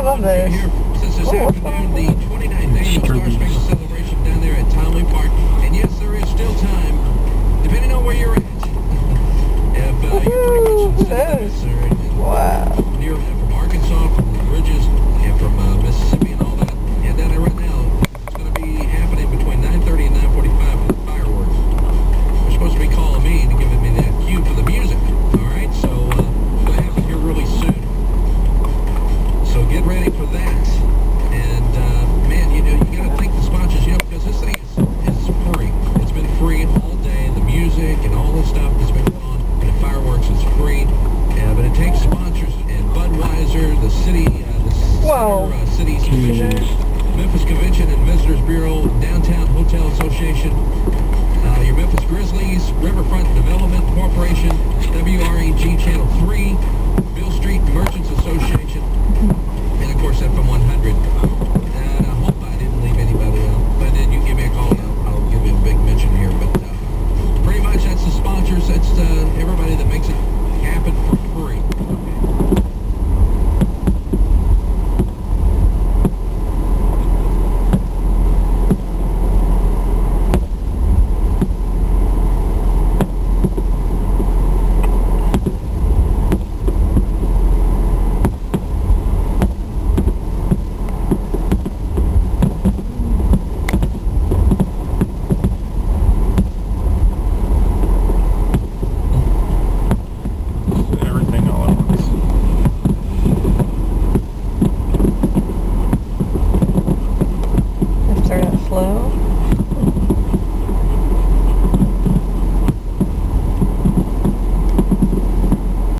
love this. Since this afternoon, the 29th annual Star Spangled Celebration down there at Tomlin Park. And yes, there is still time, depending on where you're at. If you're pretty much in Missouri, wow. Near from Arkansas, from the Bridges, and from Mississippi and all that. And down there right now, it's going to be happening between 9:30 and 9:45 for the fireworks. They're supposed to be calling me to give me that cue for the music. All right, so it's going to happen here really soon. So get ready for that. And man, you got to thank the sponsors, because this thing is free. It's been free all day. The music and all the stuff that's been going on, and the fireworks is free. But it takes sponsors and Budweiser, the city, city's division, Memphis Convention and Visitors Bureau, Downtown Hotel Association, your Memphis Grizzlies, Riverfront Development Corporation, WREG Channel 3, Bill Street Merchants